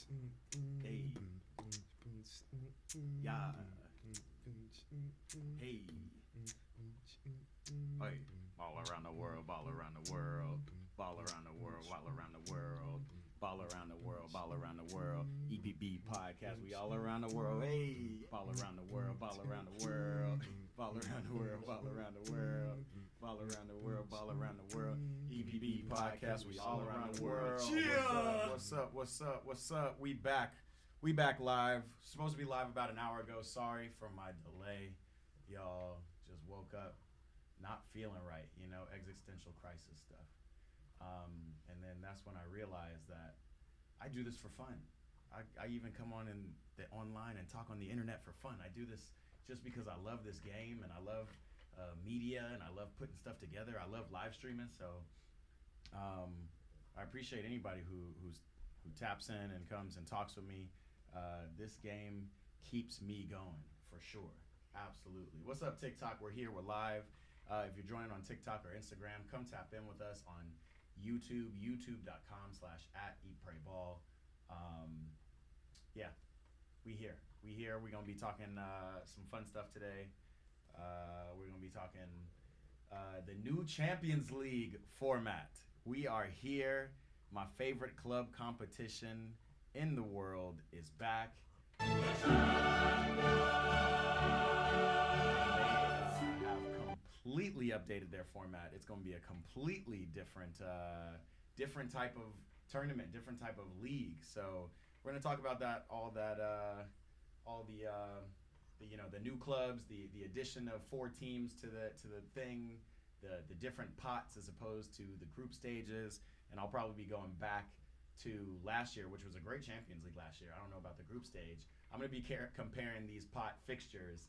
Hey. Yeah. Hey. Hey. All around the world, ball around the world, ball around the world, ball around the world, ball around the world, ball around the world. EPB podcast, we all around the world. Hey, ball around the world, ball around the world, ball around the world, ball around the world, ball around the world, ball around the world. EPB podcast, we all around the world. Yeah. What's up? What's up? What's up? We back. We back live. Supposed to be live about an hour ago. Sorry for my delay. Y'all just woke up not feeling right, you know, existential crisis stuff. And then that's when I realized that I do this for fun. I even come on online and talk on the internet for fun. I do this just because I love this game and I love media and I love putting stuff together. I love live streaming. So I appreciate anybody who taps in and comes and talks with me. This game keeps me going for sure. Absolutely. What's up, TikTok? We're here. We're live. If you're joining on TikTok or Instagram, come tap in with us on YouTube, youtube.com/@eatprayball. Yeah, we here. We're going to be talking some fun stuff today. We're going to be talking the new Champions League format. We are here. My favorite club competition in the world is back. Completely updated their format. It's going to be a completely different type of tournament, different type of league. So we're going to talk about that, all the new clubs, the addition of 4 teams to the thing, the different pots as opposed to the group stages, and I'll probably be going back to last year, which was a great Champions League last year. I don't know about the group stage. I'm going to be comparing these pot fixtures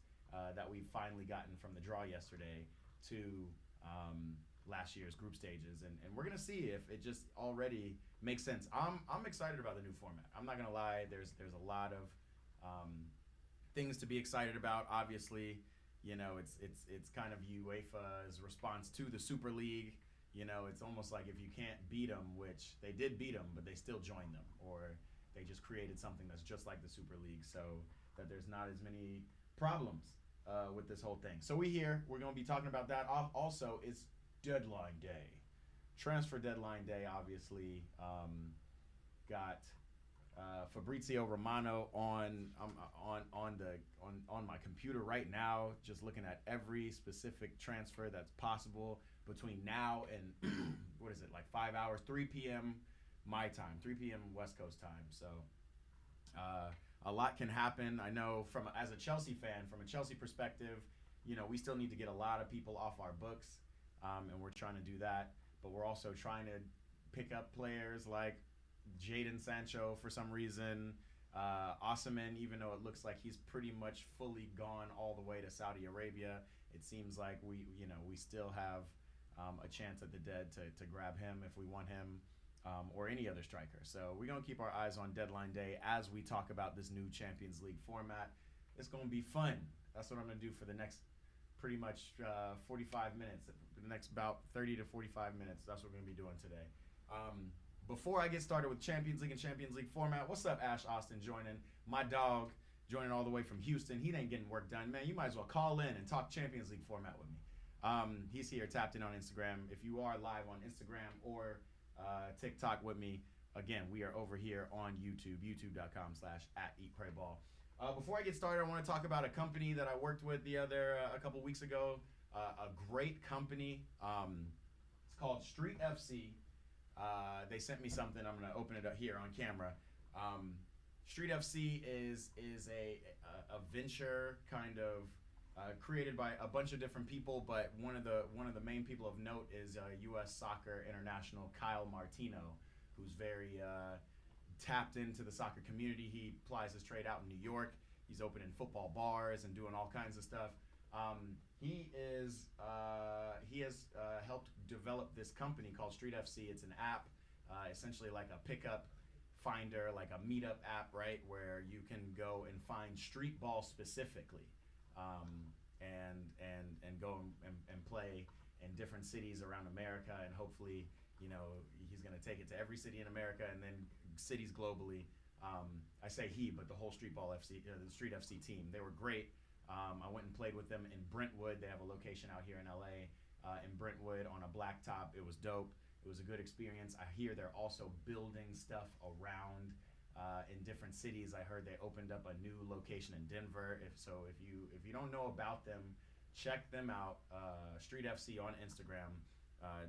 that we've finally gotten from the draw yesterday to last year's group stages, and we're gonna see if it just already makes sense. I'm excited about the new format. I'm not gonna lie. There's a lot of things to be excited about. Obviously, you know, it's kind of UEFA's response to the Super League. You know, it's almost like if you can't beat them, which they did beat them, but they still joined them, or they just created something that's just like the Super League, so that there's not as many problems with this whole thing. So we're going to be talking about that. Also, it's deadline day. Transfer deadline day, obviously. Got Fabrizio Romano on my computer right now, just looking at every specific transfer that's possible between now and, what is it, like 5 hours, 3 p.m. my time, 3 p.m. West Coast time. So a lot can happen. I know as a Chelsea fan, from a Chelsea perspective, you know, we still need to get a lot of people off our books, and we're trying to do that. But we're also trying to pick up players like Jadon Sancho for some reason. Osimhen, even though it looks like he's pretty much fully gone all the way to Saudi Arabia, it seems like we still have a chance at the dead to grab him if we want him. Or any other striker. So we're going to keep our eyes on deadline day as we talk about this new Champions League format. It's going to be fun. That's what I'm going to do for the next pretty much 45 minutes. The next about 30 to 45 minutes. That's what we're going to be doing today. Before I get started with Champions League and Champions League format, what's up, Ash Austin joining? My dog joining all the way from Houston. He ain't getting work done, man. You might as well call in and talk Champions League format with me. He's here tapped in on Instagram. If you are live on Instagram or TikTok with me, again, we are over here on YouTube, youtube.com/@eatprayball. Before I get started, I want to talk about a company that I worked with a couple weeks ago. A great company. It's called Street FC. They sent me something. I'm going to open it up here on camera. Street FC is a venture kind of created by a bunch of different people, but one of the main people of note is U.S. Soccer International Kyle Martino, who's very tapped into the soccer community. He plies his trade out in New York. He's opening football bars and doing all kinds of stuff. He has helped develop this company called Street FC. It's an app, essentially like a pickup finder, like a meetup app, right, where you can go and find street ball specifically. And go and play in different cities around America, and hopefully, you know, he's going to take it to every city in America and then cities globally. I say he, but the whole the Street FC team. They were great. I went and played with them in Brentwood. They have a location out here in LA, in Brentwood on a blacktop. It was dope. It was a good experience. I hear they're also building stuff around in different cities. I heard they opened up a new location in Denver. If you don't know about them, check them out. Street FC on Instagram.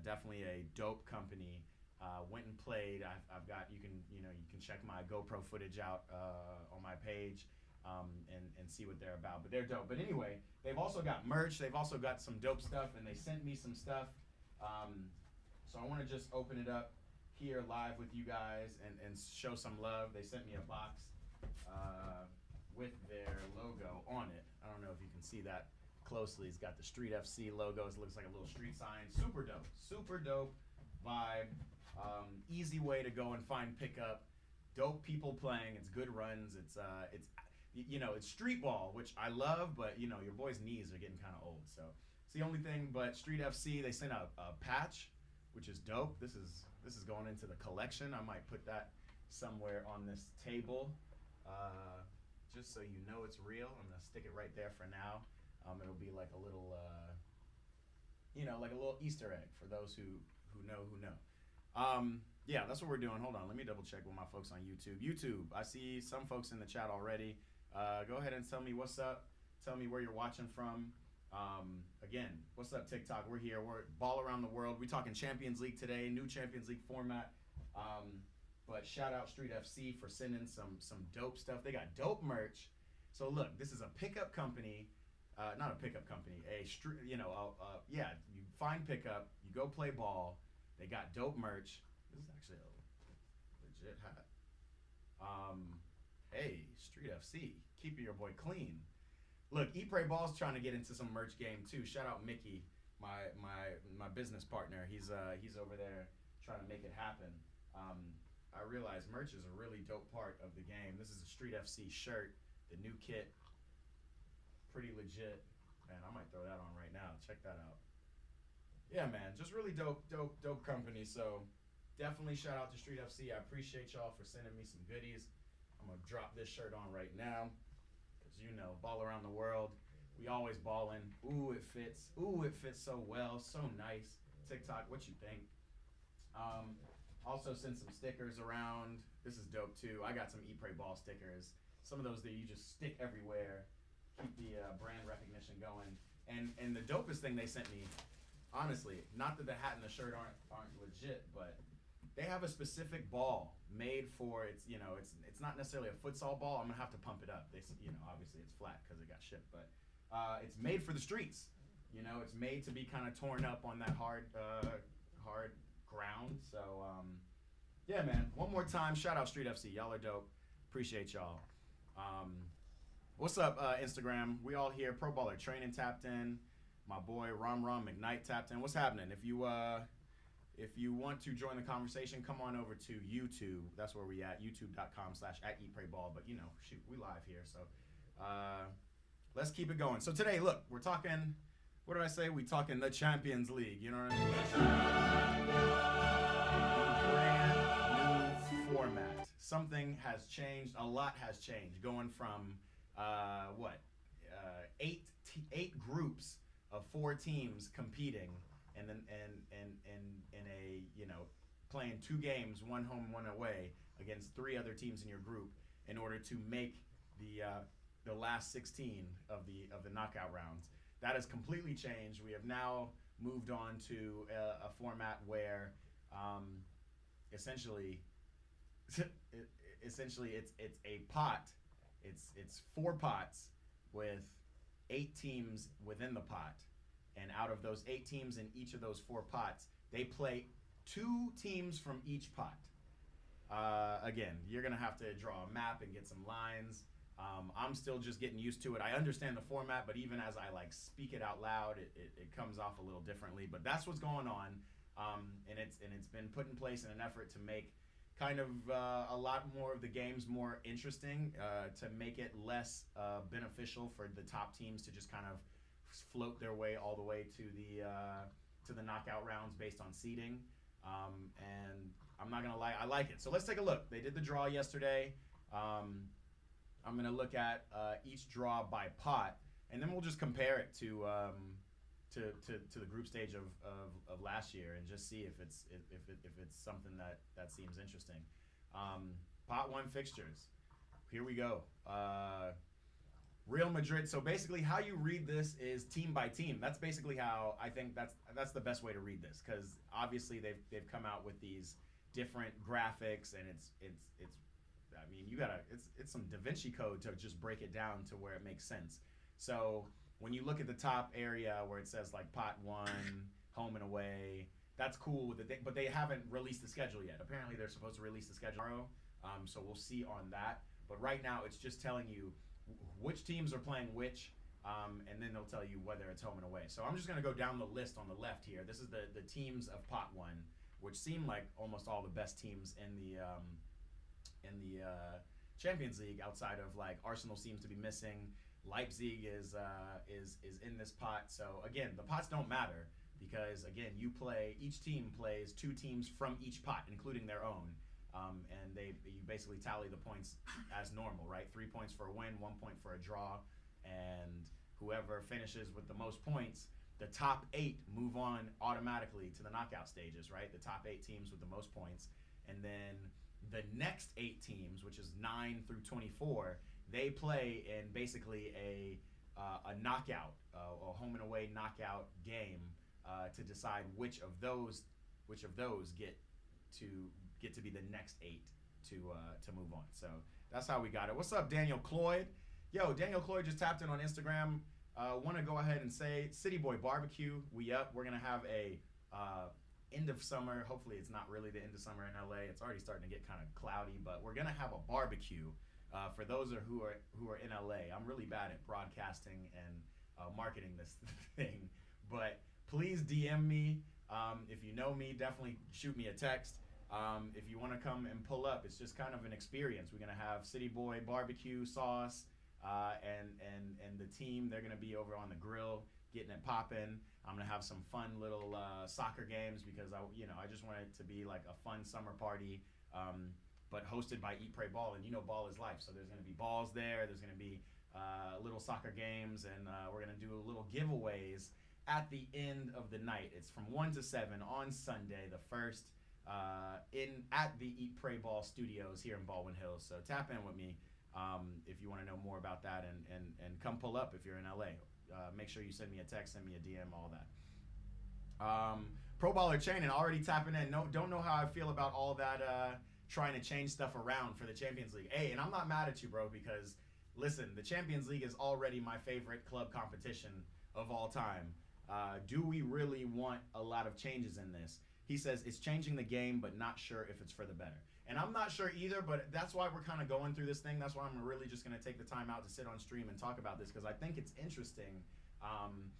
Definitely a dope company. Went and played. I've got you can check my GoPro footage out on my page. And see what they're about. But they're dope. But anyway, they've also got merch. They've also got some dope stuff, and they sent me some stuff. So I want to just open it up here live with you guys and show some love. They sent me a box with their logo on it. I don't know if you can see that closely. It's got the Street FC logo. It looks like a little street sign. Super dope. Super dope vibe. Easy way to go and find pickup. Dope people playing. It's good runs. It's street ball, which I love, but your boy's knees are getting kind of old, so it's the only thing. But Street FC, they sent a patch, which is dope. This is going into the collection. I might put that somewhere on this table, just so you know it's real. I'm gonna stick it right there for now. It'll be like a little, like a little Easter egg for those who know. Yeah, that's what we're doing. Hold on, let me double check with my folks on YouTube. I see some folks in the chat already. Go ahead and tell me what's up. Tell me where you're watching from. Again, what's up, TikTok? We're here. We're ball around the world. We're talking Champions League today, new Champions League format. But shout out Street FC for sending some dope stuff. They got dope merch. So look, this is a pickup company. Not a pickup company. You find pickup. You go play ball. They got dope merch. This is actually a legit hat. Hey, Street FC, keeping your boy clean. Look, Eat Pray Ball's trying to get into some merch game too. Shout out Mickey, my business partner. He's over there trying to make it happen. I realize merch is a really dope part of the game. This is a Street FC shirt, the new kit, pretty legit. Man, I might throw that on right now. Check that out. Yeah, man, just really dope company. So definitely shout out to Street FC. I appreciate y'all for sending me some goodies. I'm gonna drop this shirt on right now, because ball around the world. We always ballin'. Ooh, it fits. Ooh, it fits so well, so nice. TikTok, what you think? Also send some stickers around. This is dope too. I got some Eat Pray Ball stickers. Some of those that you just stick everywhere. Keep the brand recognition going. And the dopest thing they sent me, honestly, not that the hat and the shirt aren't legit, but they have a specific ball made for it's not necessarily a futsal ball. I'm gonna have to pump it up. Obviously it's flat because it got shipped, but it's made for the streets. It's made to be kind of torn up on that hard ground. So yeah, man. One more time, shout out Street FC. Y'all are dope. Appreciate y'all. What's up, Instagram? We all here. Pro Baller Training tapped in. My boy Rom McKnight tapped in. What's happening? If you want to join the conversation, come on over to YouTube. That's where we at. YouTube.com/@EatPrayBall. But shoot, we live here. So let's keep it going. So today, look, we're talking. What did I say? We talking the Champions League. You know what I mean? Brand new format. Something has changed. A lot has changed. Going from eight groups of 4 teams competing, and then in a playing 2 games, 1 home, 1 away, against 3 other teams in your group in order to make the last 16 of the knockout rounds. That has completely changed. We have now moved on to a format where essentially it's a pot. It's 4 pots with 8 teams within the pot, and out of those 8 teams in each of those 4 pots, they play 2 teams from each pot. Again, you're gonna have to draw a map and get some lines. I'm still just getting used to it. I understand the format, but even as I speak it out loud, it comes off a little differently. But that's what's going on, and it's been put in place in an effort to make kind of a lot more of the games more interesting, to make it less beneficial for the top teams to just kind of float their way all the way to the knockout rounds based on seeding. And I'm not gonna lie, I like it. So let's take a look. They did the draw yesterday. I'm going to look at each draw by pot, and then we'll just compare it to the group stage of last year, and just see if it's something that seems interesting. Pot 1 fixtures. Here we go. Real Madrid. So basically, how you read this is team by team. That's basically how I think that's the best way to read this, because obviously they've come out with these different graphics, and it's I mean, it's some Da Vinci Code to just break it down to where it makes sense. So when you look at the top area where it says like pot 1, home and away, that's cool with it, but they haven't released the schedule yet. Apparently they're supposed to release the schedule tomorrow, so we'll see on that. But right now it's just telling you which teams are playing which, and then they'll tell you whether it's home and away. So I'm just going to go down the list on the left here. This is the teams of pot 1, which seem like almost all the best teams in the Champions League, outside of like Arsenal seems to be missing. Leipzig is in this pot. So again, the pots don't matter, because again, each team plays 2 teams from each pot, including their own, and you basically tally the points as normal, right? 3 points for a win, 1 point for a draw, and whoever finishes with the most points, the top 8 move on automatically to the knockout stages, right? The top 8 teams with the most points, and then the next 8 teams, which is 9 through 24, they play in basically a knockout, a home and away knockout game, to decide which of those get to be the next 8 to move on. So that's how we got it. What's up, Daniel Cloyd? Yo, Daniel Cloyd just tapped in on Instagram. Want to go ahead and say, City Boy Barbecue, we up. We're gonna have a end of summer. Hopefully it's not really the end of summer in LA. It's already starting to get kind of cloudy, but we're gonna have a barbecue for those who are in LA. I'm really bad at broadcasting and marketing this thing, but please DM me. If you know me, definitely shoot me a text. If you want to come and pull up, it's just kind of an experience. We're gonna have City Boy barbecue sauce, and the team. They're gonna be over on the grill getting it popping. I'm gonna have some fun little soccer games, because I just want it to be like a fun summer party, but hosted by Eat Pray Ball, and ball is life. So there's gonna be balls there. There's gonna be little soccer games, and we're gonna do little giveaways at the end of the night. It's from 1 to 7 on Sunday, the 1st, at the Eat Pray Ball Studios here in Baldwin Hills. So tap in with me if you want to know more about that, and come pull up if you're in LA. Make sure you send me a text, send me a DM, all that. Pro Baller Chainin already tapping in. Don't know how I feel about all that trying to change stuff around for the Champions League. Hey, and I'm not mad at you, bro, because listen, the Champions League is already my favorite club competition of all time. Do we really want a lot of changes in this? He says it's changing the game, but not sure if it's for the better. And I'm not sure either, but that's why we're kind of going through this thing. That's why I'm really just going to take the time out to sit on stream and talk about this, because I think it's interesting. I'm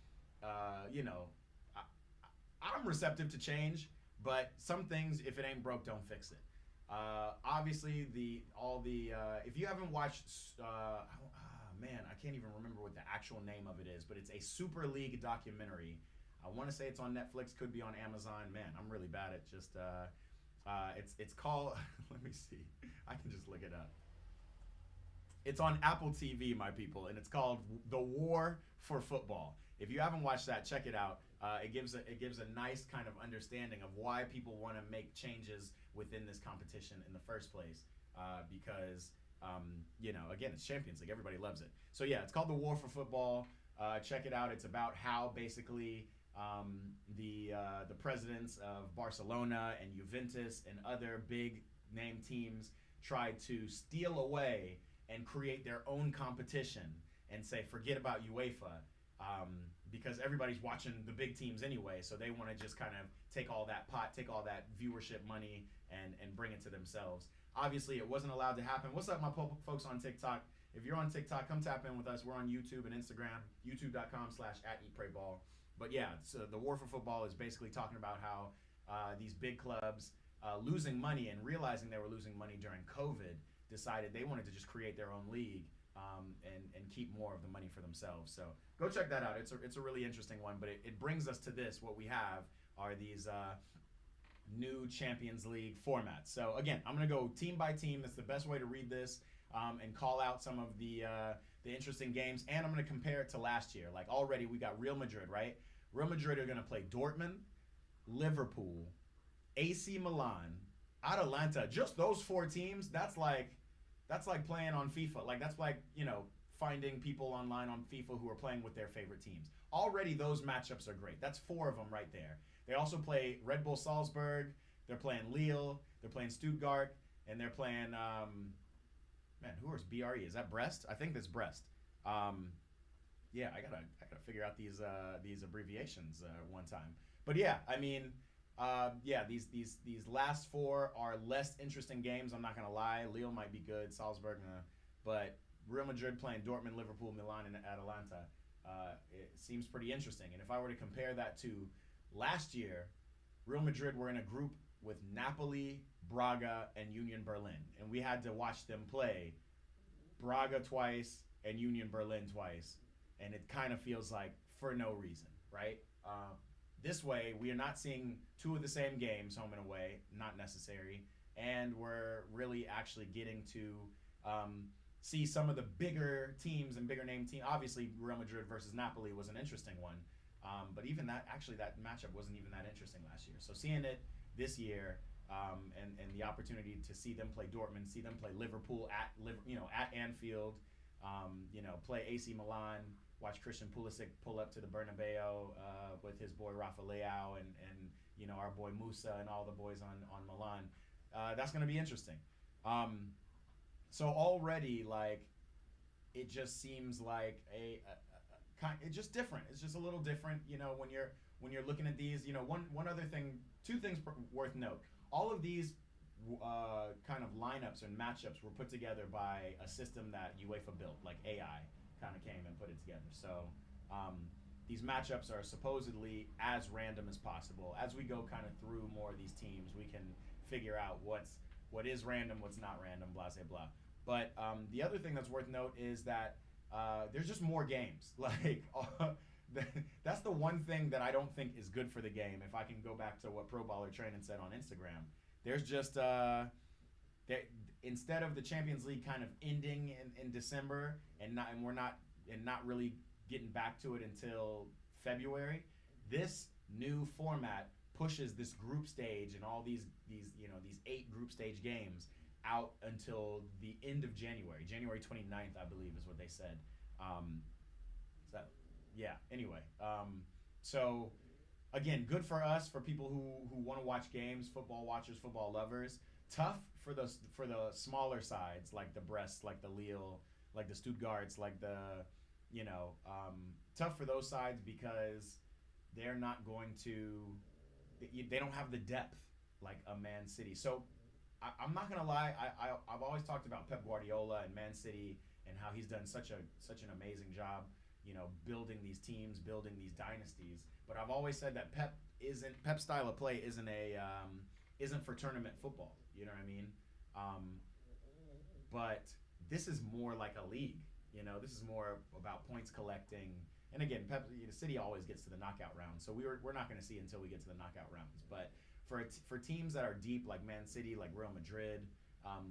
receptive to change, but some things, if it ain't broke, don't fix it. Obviously, if you haven't watched, man, I can't even remember what the actual name of it is, but it's a Super League documentary. I want to say it's on Netflix, could be on Amazon. Man, I'm really bad at just, it's called, let me see, I can just look it up. It's on Apple TV, my people, and it's called The War for Football. If you haven't watched that, check it out. It gives a nice kind of understanding of why people want to make changes within this competition in the first place, because again, it's Champions League, everybody loves it. So yeah, it's called The War for Football. Check it out. It's about how basically the presidents of Barcelona and Juventus and other big name teams tried to steal away and create their own competition and say, forget about UEFA, because everybody's watching the big teams anyway, so they want to just kind of take all that viewership money and bring it to themselves. Obviously, it wasn't allowed to happen. What's up, my folks on TikTok? If you're on TikTok, come tap in with us. We're on YouTube and Instagram, youtube.com/@eatprayball. But yeah, so the War for Football is basically talking about how these big clubs losing money and realizing they were losing money during COVID decided they wanted to just create their own league and keep more of the money for themselves. So go check that out. It's a really interesting one, but it brings us to this. What we have are these new Champions League formats. So again, I'm going to go team by team. That's the best way to read this. and call out some of the interesting games. And I'm going to compare it to last year. Like already we got Real Madrid, right? Real Madrid are going to play Dortmund, Liverpool, AC Milan, Atalanta. Just those four teams. That's like playing on FIFA. Like that's like finding people online on FIFA who are playing with their favorite teams. Already those matchups are great. That's four of them right there. They also play Red Bull Salzburg. They're playing Lille. They're playing Stuttgart, and they're playing man. Who is BRE? Is that Brest? I think that's Brest. Yeah, I gotta figure out these abbreviations one time. But yeah, I mean, yeah, these last four are less interesting games. I'm not gonna lie. Lille might be good. Salzburg, but Real Madrid playing Dortmund, Liverpool, Milan, and Atalanta. It seems pretty interesting. And if I were to compare that to last year, Real Madrid were in a group with Napoli, Braga, and Union Berlin, and we had to watch them play Braga twice and Union Berlin twice, and it kind of feels like for no reason, right? This way, we are not seeing two of the same games, home and away, not necessary, and we're really actually getting to see some of the bigger teams and bigger name teams. Obviously, Real Madrid versus Napoli was an interesting one, but even that matchup wasn't even that interesting last year. So seeing it this year, and the opportunity to see them play Dortmund, see them play Liverpool at Anfield, play AC Milan, watch Christian Pulisic pull up to the Bernabeu with his boy Rafa Leao and our boy Musa and all the boys on Milan. That's going to be interesting. So already, like, it just seems like it's just different. It's just a little different, when you're looking at these. One other thing, two things worth note. All of these kind of lineups and matchups were put together by a system that UEFA built, like AI kind of came and put it together. So these matchups are supposedly as random as possible. As we go kind of through more of these teams, we can figure out what is random, what's not random, blah, blah, blah. But the other thing that's worth note is that there's just more games. Like, that's the one thing that I don't think is good for the game. If I can go back to what Pro Baller Training said on Instagram, there's just instead of the Champions League kind of ending in December and not really getting back to it until February, this new format pushes this group stage and all these 8 group stage games out until the end of January 29th, I believe is what they said. Anyway, so again, good for us, for people who want to watch games, football watchers, football lovers. Tough for the smaller sides, like the Brest, like the Lille, like the Stuttgarts, like the tough for those sides because they're not going to, they don't have the depth like a Man City. So I'm not gonna lie, I've always talked about Pep Guardiola and Man City and how he's done such an amazing job, building these teams, building these dynasties. But I've always said that Pep's style of play isn't for tournament football. You know what I mean? But this is more like a league. This is more about points collecting. And again, City always gets to the knockout round, so we're not going to see until we get to the knockout rounds. But for teams that are deep, like Man City, like Real Madrid,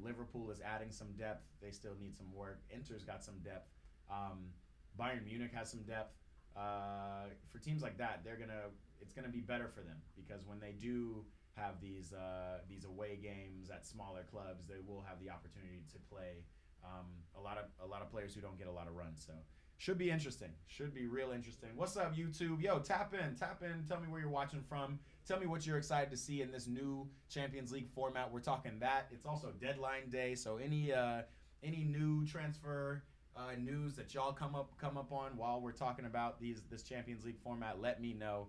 Liverpool is adding some depth. They still need some work. Inter's got some depth. Bayern Munich has some depth. For teams like that, it's gonna be better for them because when they do have these away games at smaller clubs, they will have the opportunity to play a lot of players who don't get a lot of runs. So should be interesting. Should be real interesting. What's up, YouTube? Yo, tap in. Tell me where you're watching from. Tell me what you're excited to see in this new Champions League format. We're talking that. It's also deadline day, so any new transfer news that y'all come up on while we're talking about this Champions League format, let me know.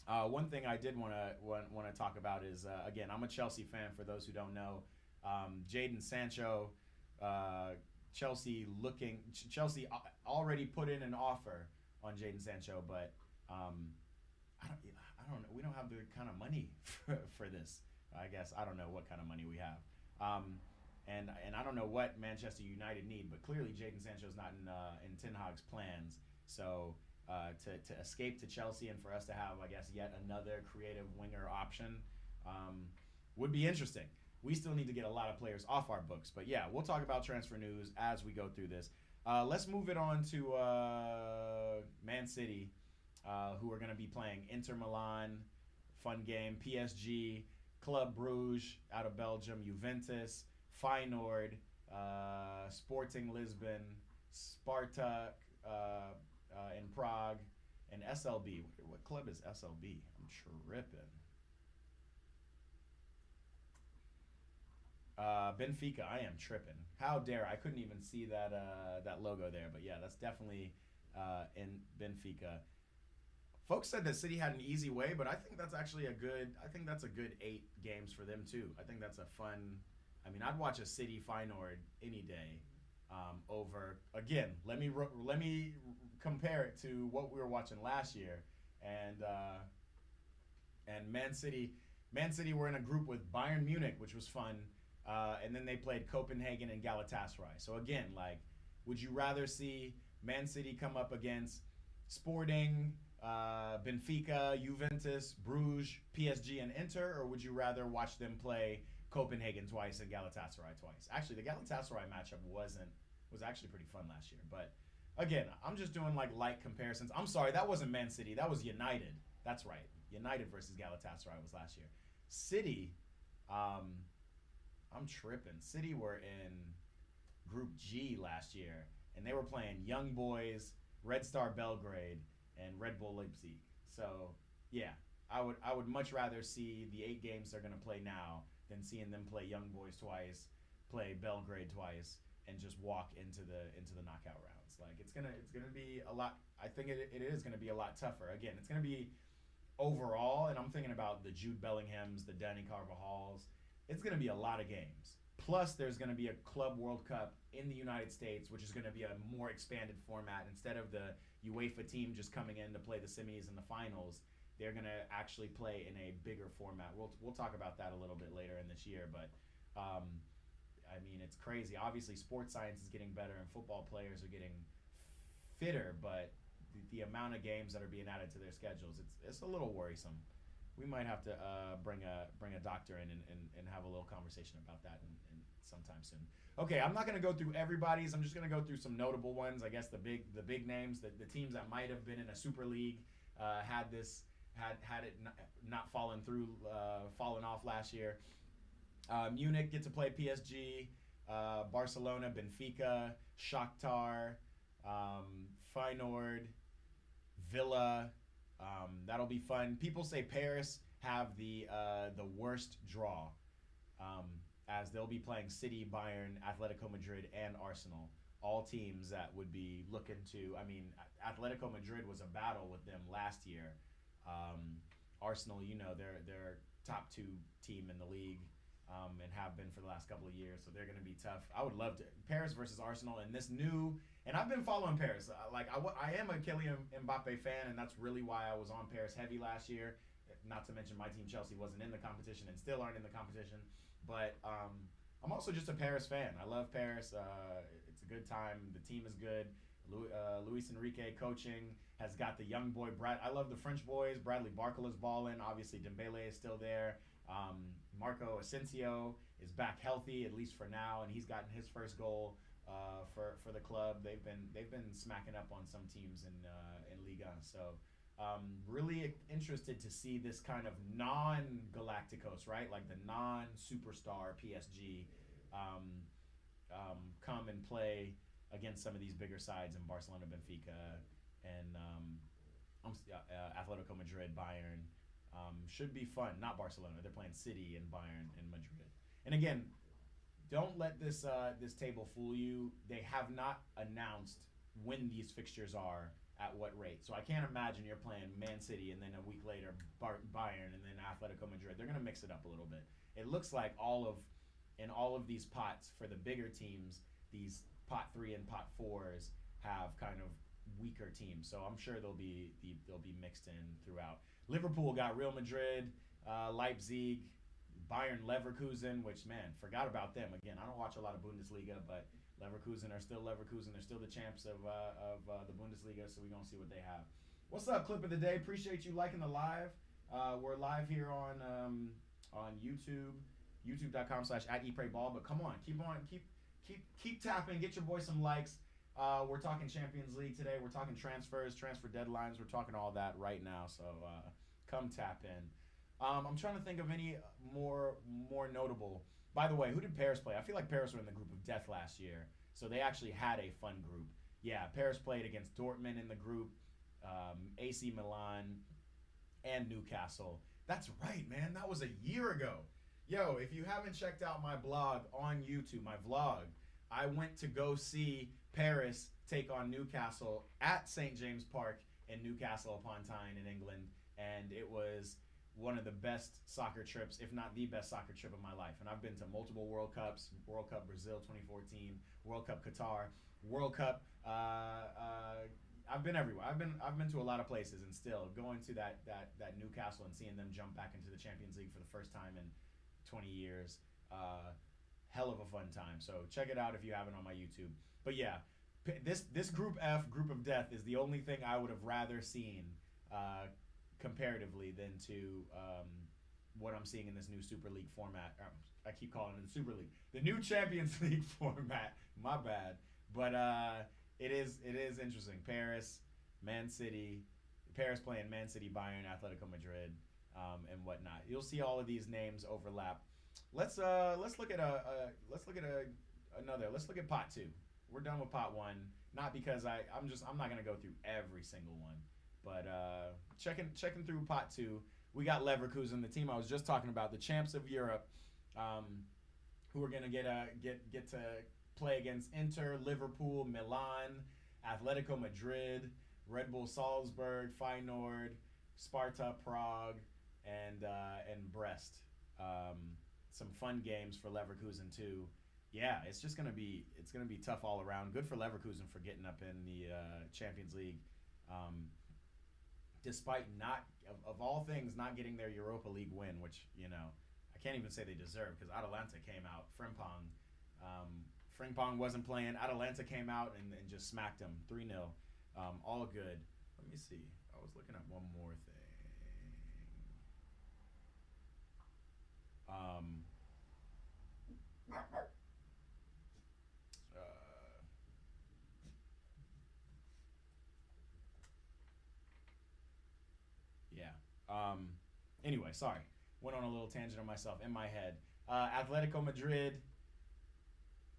One thing I did want to talk about is again, I'm a Chelsea fan. For those who don't know, Jadon Sancho, Chelsea already put in an offer on Jadon Sancho, but I don't know. We don't have the kind of money for this. I guess I don't know what kind of money we have. And I don't know what Manchester United need, but clearly Jadon Sancho's not in Ten Hag's plans. So to escape to Chelsea and for us to have, I guess, yet another creative winger option would be interesting. we still need to get a lot of players off our books. But yeah, we'll talk about transfer news as we go through this. Let's move it on to Man City, who are going to be playing Inter Milan, fun game, PSG, Club Bruges out of Belgium, Juventus, Feyenoord, Sporting Lisbon, Spartak in Prague, and SLB. What club is SLB? I'm tripping. Benfica. I am tripping. How dare I couldn't even see that logo there. But yeah, that's definitely in Benfica. Folks said that City had an easy way, but I think that's actually a good. I think that's a good 8 games for them too. I think that's a fun. I mean, I'd watch a City Feyenoord any day. Over again. Let me compare it to what we were watching last year, and Man City. Man City were in a group with Bayern Munich, which was fun, and then they played Copenhagen and Galatasaray. So again, like, would you rather see Man City come up against Sporting, Benfica, Juventus, Bruges, PSG, and Inter, or would you rather watch them play Copenhagen twice and Galatasaray twice? Actually, the Galatasaray matchup was actually pretty fun last year. But again, I'm just doing like light comparisons. I'm sorry, that wasn't Man City. That was United. That's right. United versus Galatasaray was last year. City, I'm tripping. City were in Group G last year, and they were playing Young Boys, Red Star Belgrade, and Red Bull Leipzig. So yeah, I would much rather see the 8 games they're gonna play now than seeing them play Young Boys twice, play Belgrade twice, and just walk into the knockout rounds. Like it's gonna be a lot. I think it is gonna be a lot tougher. Again, it's gonna be overall, and I'm thinking about the Jude Bellinghams, the Danny Carvajal's. It's gonna be a lot of games. Plus, there's gonna be a Club World Cup in the United States, which is gonna be a more expanded format. Instead of the UEFA team just coming in to play the semis and the finals, they're gonna actually play in a bigger format. We'll talk about that a little bit later in this year, but I mean, it's crazy. Obviously, sports science is getting better, and football players are getting fitter, but the amount of games that are being added to their schedules, it's a little worrisome. We might have to bring a doctor in and have a little conversation about that in sometime soon. Okay, I'm not going to go through everybody's. I'm just going to go through some notable ones. I guess the big names, the teams that might have been in a Super League had it not fallen off last year. Munich get to play PSG, Barcelona, Benfica, Shakhtar, Feyenoord, Villa. That'll be fun. People say Paris have the worst draw, as they'll be playing City, Bayern, Atletico Madrid, and Arsenal. All teams that would be looking to. I mean, Atletico Madrid was a battle with them last year. Arsenal, they're top 2 team in the league. And have been for the last couple of years, so they're going to be tough. I would love to Paris versus Arsenal, and this new. And I've been following Paris. I am a Kylian Mbappe fan, and that's really why I was on Paris heavy last year. Not to mention my team Chelsea wasn't in the competition and still aren't in the competition. But I'm also just a Paris fan. I love Paris. It's a good time. The team is good. Luis Enrique coaching has got the young boy Brad. I love the French boys. Bradley Barcola is balling. Obviously Dembele is still there. Marco Asensio is back healthy, at least for now, and he's gotten his first goal for the club. They've been smacking up on some teams in Liga. So really interested to see this kind of non-Galacticos, right? Like the non-superstar PSG come and play against some of these bigger sides in Barcelona, Benfica, and Atletico Madrid, Bayern. Should be fun. Not Barcelona. They're playing City and Bayern and Madrid. And again, don't let this table fool you. They have not announced when these fixtures are at what rate. So I can't imagine you're playing Man City and then a week later Bayern and then Atletico Madrid. They're going to mix it up a little bit. It looks like in all of these pots for the bigger teams, these pot 3 and pot 4s have kind of weaker teams. So I'm sure they'll be mixed in throughout. Liverpool got Real Madrid, Leipzig, Bayern Leverkusen, which, man, forgot about them. Again, I don't watch a lot of Bundesliga, but Leverkusen are still Leverkusen. They're still the champs of the Bundesliga, so we're going to see what they have. What's up, Clip of the Day? Appreciate you liking the live. We're live here on YouTube. youtube.com/@eprayball. But come on, keep tapping. Get your boy some likes. We're talking Champions League today. We're talking transfers, transfer deadlines. We're talking all that right now. So come tap in. I'm trying to think of any more notable. By the way, who did Paris play? I feel like Paris were in the group of death last year, so they actually had a fun group. Yeah, Paris played against Dortmund in the group, AC Milan, and Newcastle. That's right, man. That was a year ago. Yo, if you haven't checked out my blog on YouTube, my vlog, I went to go see Paris take on Newcastle at St. James Park in Newcastle upon Tyne in England, and it was one of the best soccer trips, if not the best soccer trip of my life. And I've been to multiple World Cups: World Cup Brazil 2014, World Cup Qatar, World Cup. I've been everywhere. I've been to a lot of places, and still going to that Newcastle and seeing them jump back into the Champions League for the first time in 20 years. Hell of a fun time. So check it out if you haven't on my YouTube. But yeah, this Group F, Group of Death, is the only thing I would have rather seen comparatively than to what I'm seeing in this new Super League format. I keep calling it the Super League. The new Champions League format. My bad. But it is interesting. Paris, Man City, Paris playing Man City, Bayern, Atletico Madrid, and whatnot. You'll see all of these names overlap. Let's look at another. Let's look at pot 2. We're done with pot 1. Not because I'm not gonna go through every single one, but checking through pot 2. We got Leverkusen, the team I was just talking about, the champs of Europe, who are gonna get to play against Inter, Liverpool, Milan, Atletico Madrid, Red Bull Salzburg, Feyenoord, Sparta Prague, and Brest. Some fun games for Leverkusen too. Yeah, it's gonna be tough all around. Good for Leverkusen for getting up in the Champions League, despite not of all things not getting their Europa League win, which I can't even say they deserve, because Atalanta came out. Frimpong wasn't playing. Atalanta came out and just smacked them 3-0. All good. Let me see. I was looking at one more thing. Anyway, sorry. Went on a little tangent on myself in my head. Atletico Madrid,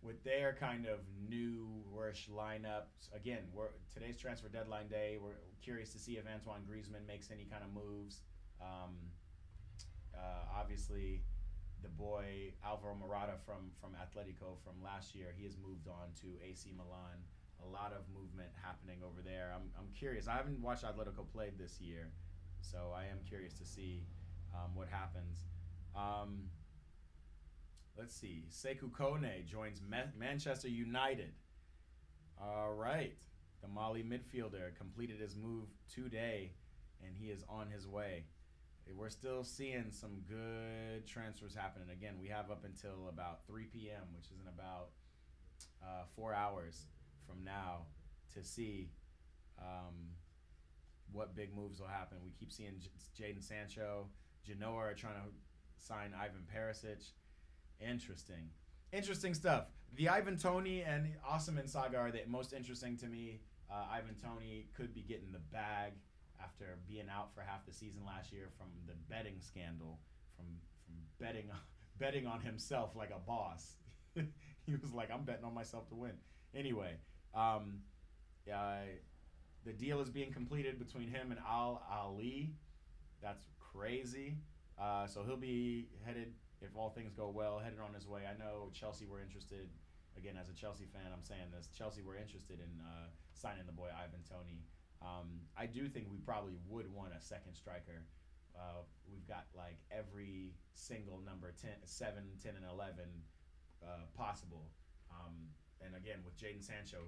with their kind of newish lineup. Again, today's transfer deadline day. We're curious to see if Antoine Griezmann makes any kind of moves. Obviously, the boy Alvaro Morata from Atletico from last year, he has moved on to AC Milan. A lot of movement happening over there. I'm curious. I haven't watched Atletico play this year, so I am curious to see what happens. Let's see. Sekou Kone joins Manchester United. All right. The Mali midfielder completed his move today, and he is on his way. We're still seeing some good transfers happening. Again, we have up until about 3 p.m., which is in about 4 hours from now, to see what big moves will happen. We keep seeing Jadon Sancho. Genoa are trying to sign Ivan Perisic. Interesting stuff. The Ivan Toney and Osimhen saga are the most interesting to me. Ivan Toney could be getting the bag after being out for half the season last year from the betting scandal, from betting on himself like a boss. He was like, I'm betting on myself to win. Anyway, the deal is being completed between him and Al Ali. That's crazy. So he'll be headed, if all things go well, headed on his way. I know Chelsea were interested. Again, as a Chelsea fan, I'm saying this. Chelsea were interested in signing the boy Ivan Toney. I do think we probably would want a second striker. We've got like every single number 10, 7, 10, and 11 possible. And again, with Jadon Sancho,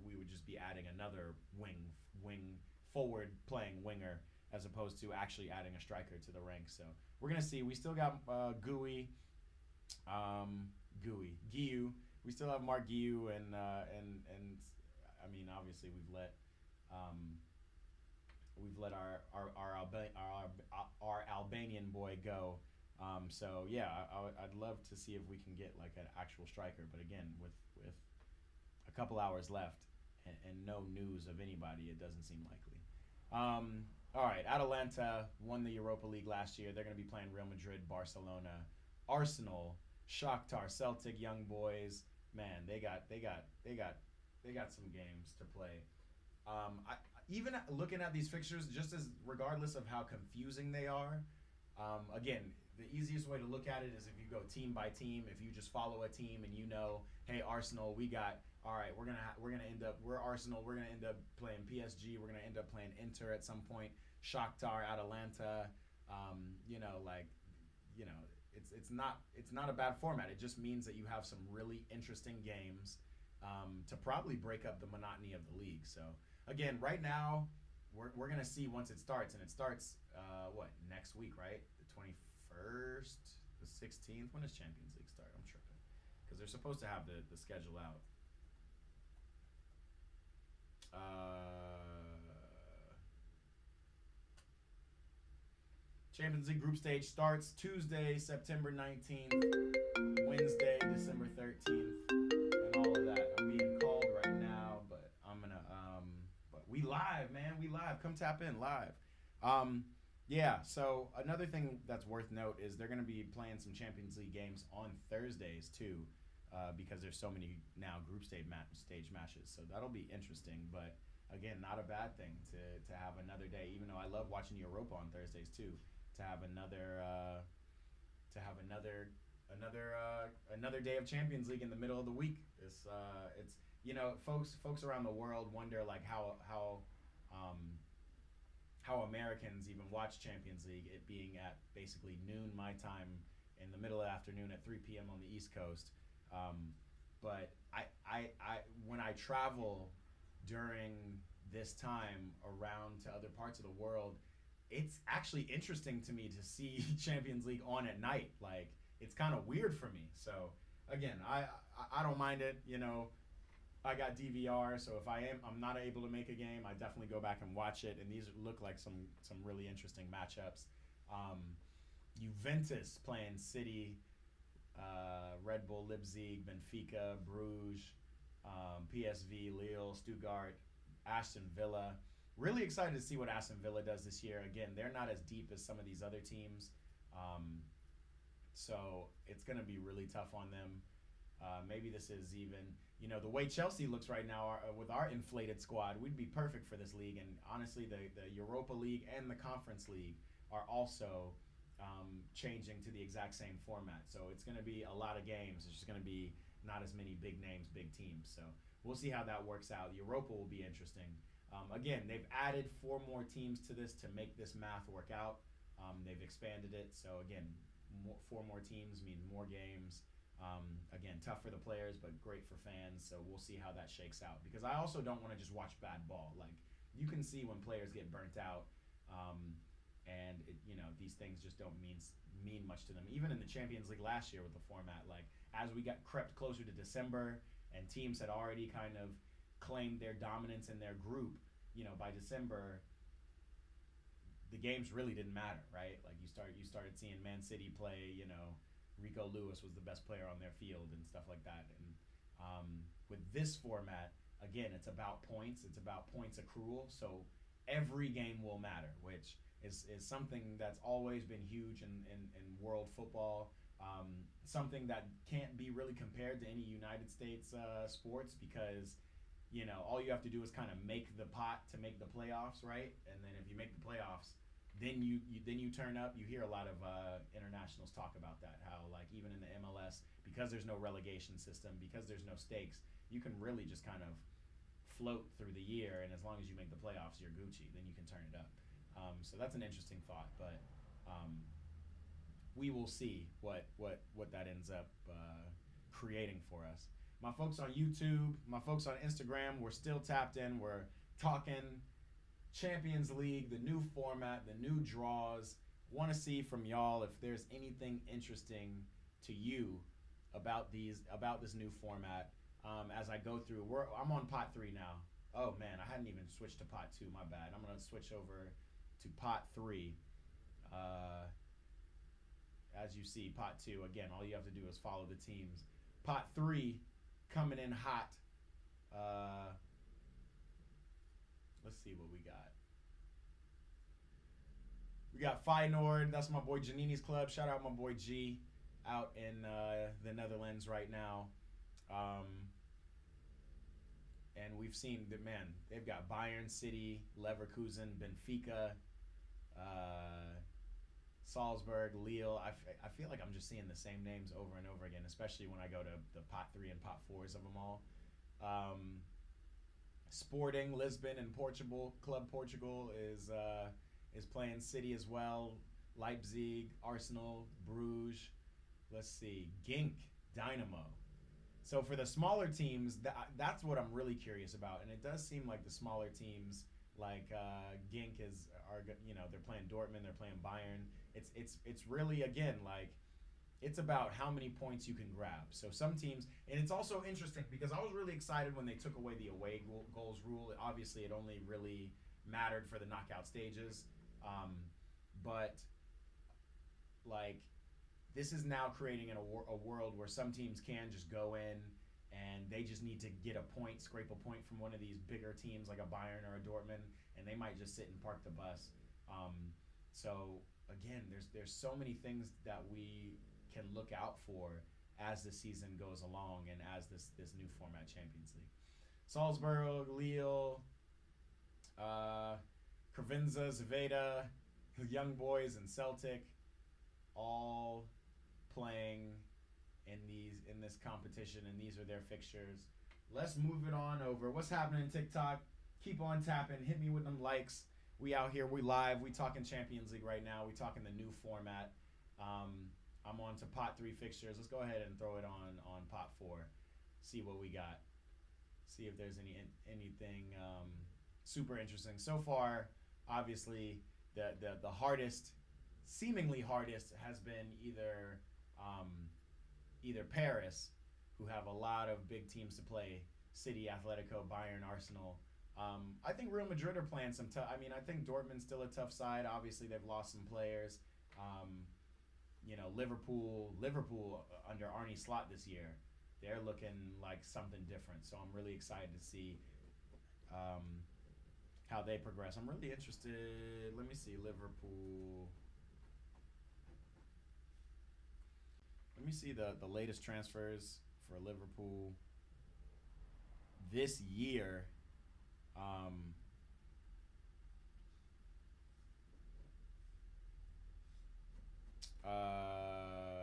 we would just be adding another wing forward playing winger, as opposed to actually adding a striker to the ranks. So we're gonna see. We still got Guiu. We still have Mark Guiu, and I mean, obviously we've let our Albanian boy go. So yeah, I'd love to see if we can get like an actual striker. But again, with a couple hours left and no news of anybody, it doesn't seem likely. All right, Atalanta won the Europa League last year. They're going to be playing Real Madrid, Barcelona, Arsenal, Shakhtar, Celtic, Young Boys. Man, they got some games to play. Even looking at these fixtures, just as regardless of how confusing they are, again, the easiest way to look at it is if you go team by team. If you just follow a team and you know, hey, Arsenal, we got all right. We're gonna end up. We're Arsenal. We're gonna end up playing PSG. We're gonna end up playing Inter at some point. Shakhtar, Atalanta. You know, like, you know, it's not a bad format. It just means that you have some really interesting games to probably break up the monotony of the league. So again, right now we're gonna see once it starts, and it starts what, next week, right? The 21st, the 16th. When does Champions League start? I'm tripping because they're supposed to have the schedule out. Champions League group stage starts Tuesday, September 19th, Wednesday, December 13th, and all of that. I'm being called right now, but I'm gonna but we live, man. We live. Come tap in live. Yeah, so another thing that's worth note is they're going to be playing some Champions League games on Thursdays too, because there's so many now group stage matches. So that'll be interesting. But again, not a bad thing to have another day. Even though I love watching Europa on Thursdays too, to have another day of Champions League in the middle of the week. It's you know, folks around the world wonder like how Americans even watch Champions League, it being at basically noon my time in the middle of the afternoon at 3 p.m. on the East Coast. But I when I travel during this time around to other parts of the world, it's actually interesting to me to see Champions League on at night. Like, it's kind of weird for me. So again, I don't mind it. You know, I got DVR, so if I'm not able to make a game, I definitely go back and watch it. And these look like some really interesting matchups. Juventus playing City, Red Bull Leipzig, Benfica, Bruges, PSV, Lille, Stuttgart, Aston Villa. Really excited to see what Aston Villa does this year. Again, they're not as deep as some of these other teams, so it's going to be really tough on them. Maybe this is even, you know, the way Chelsea looks right now with our inflated squad, we'd be perfect for this league. And honestly, the Europa League and the Conference League are also changing to the exact same format. So it's going to be a lot of games. It's just going to be not as many big names, big teams. So we'll see how that works out. Europa will be interesting. Again, they've added 4 more teams to this to make this math work out. They've expanded it. So again, 4 more teams mean more games. Again, tough for the players, but great for fans. So we'll see how that shakes out. Because I also don't want to just watch bad ball. Like, you can see when players get burnt out, and you know, these things just don't mean much to them. Even in the Champions League last year with the format, like, as we got crept closer to December and teams had already kind of claimed their dominance in their group, you know, by December, the games really didn't matter, right? Like, you started seeing Man City play, you know, Rico Lewis was the best player on their field and stuff like that. And with this format, again, it's about points. It's about points accrual. So every game will matter, which is something that's always been huge in world football. Something that can't be really compared to any United States sports, because, you know, all you have to do is kind of make the pot to make the playoffs, right? And then if you make the playoffs, then you turn up. You hear a lot of internationals talk about that, how, like, even in the MLS, because there's no relegation system, because there's no stakes, you can really just kind of float through the year, and as long as you make the playoffs, you're Gucci. Then you can turn it up. So that's an interesting thought, but we will see what that ends up creating for us. My folks on YouTube, my folks on Instagram, we're still tapped in. We're talking Champions League, the new format, the new draws. Want to see from y'all if there's anything interesting to you about this new format. As I go through, I'm on pot 3 now. Oh man, I hadn't even switched to pot 2. My bad. I'm gonna switch over to pot 3. As as you see, pot 2, again, all you have to do is follow the teams. Pot 3, coming in hot. Let's see what we got. We got Feyenoord. That's my boy Janini's club. Shout out my boy G out in the Netherlands right now. And we've seen that, man, they've got Bayern, City, Leverkusen, Benfica, Salzburg, Lille. I feel like I'm just seeing the same names over and over again, especially when I go to the pot 3 and pot 4s of them all. Sporting Lisbon in Portugal, Club Portugal is playing City as well. Leipzig, Arsenal, Bruges. Let's see, Genk, Dynamo. So for the smaller teams, that's what I'm really curious about, and it does seem like the smaller teams, like Genk they're playing Dortmund, they're playing Bayern. It's really, again, like, it's about how many points you can grab. So some teams, and it's also interesting because I was really excited when they took away the away goals rule. Obviously, it only really mattered for the knockout stages, but like, this is now creating a world where some teams can just go in and they just need to get a point, scrape a point from one of these bigger teams like a Bayern or a Dortmund, and they might just sit and park the bus. So again, there's so many things that we can look out for as the season goes along and as this new format Champions League. Salzburg, Lille, Crvenza, Zveda, Young Boys, and Celtic, all playing in this competition, and these are their fixtures. Let's move it on over. What's happening, TikTok? Keep on tapping. Hit me with them likes. We out here. We live. We talking Champions League right now. We talking the new format. I'm on to pot 3 fixtures. Let's go ahead and throw it on pot 4. See what we got. See if there's anything super interesting. So far, obviously, the hardest, seemingly hardest, has been either Paris, who have a lot of big teams to play, City, Atletico, Bayern, Arsenal. I think Real Madrid are playing some tough. I mean, I think Dortmund's still a tough side. Obviously, they've lost some players. Liverpool under Arne Slot this year, they're looking like something different. So I'm really excited to see how they progress. I'm really interested. Let me see, Liverpool. Let me see the latest transfers for Liverpool this year.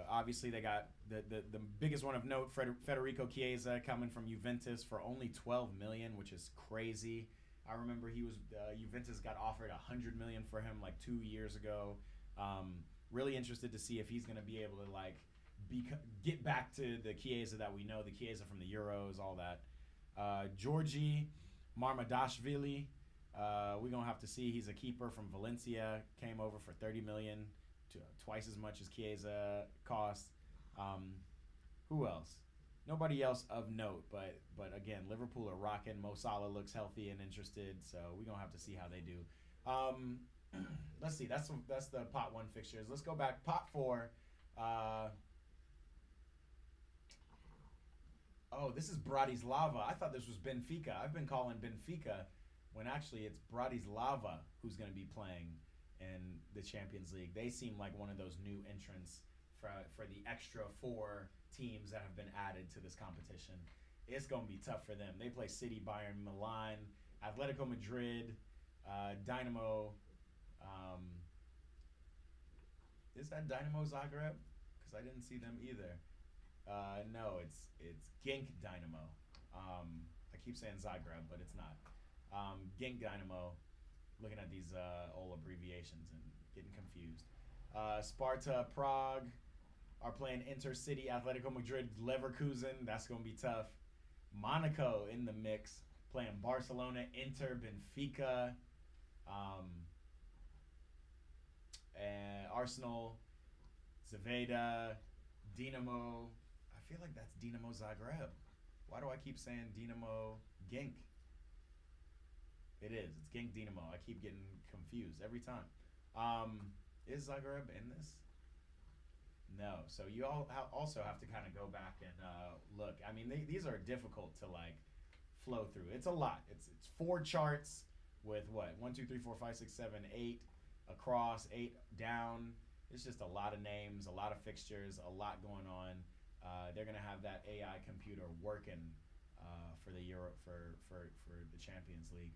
Obviously, they got the biggest one of note, Federico Chiesa, coming from Juventus for only $12 million, which is crazy. I remember Juventus got offered $100 million for him like 2 years ago. Really interested to see if he's going to be able to get back to the Chiesa that we know, the Chiesa from the Euros, all that. Georgi Marmadashvili, we're going to have to see. He's a keeper from Valencia, came over for $30 million, twice as much as Chiesa cost. Who else? Nobody else of note, but again, Liverpool are rocking. Mo Salah looks healthy and interested, so we're going to have to see how they do. Let's see. That's the pot 1 fixtures. Let's go back. Pot 4. This is Bratislava. I thought this was Benfica. I've been calling Benfica when actually it's Bratislava who's going to be playing in the Champions League. They seem like one of those new entrants for the extra 4 teams that have been added to this competition. It's going to be tough for them. They play City, Bayern, Milan, Atletico Madrid, Dynamo. Is that Dynamo Zagreb? Because I didn't see them either. No, it's Genk Dynamo. I keep saying Zagreb, but it's not. Genk Dynamo. Looking at these old abbreviations and getting confused. Sparta Prague are playing Intercity, Atletico Madrid, Leverkusen. That's going to be tough. Monaco in the mix, playing Barcelona, Inter, Benfica, and Arsenal, Zveda, Dinamo. I feel like that's Dinamo Zagreb. Why do I keep saying Dinamo Genk? It is. It's Genk Dinamo. I keep getting confused every time. Is Zagreb in this? No. So you also have to kind of go back and look. I mean, these are difficult to like flow through. It's a lot. It's four charts with what, one, two, three, four, five, six, seven, eight across, eight down. It's just a lot of names, a lot of fixtures, a lot going on. They're gonna have that AI computer working for the Euro for the Champions League.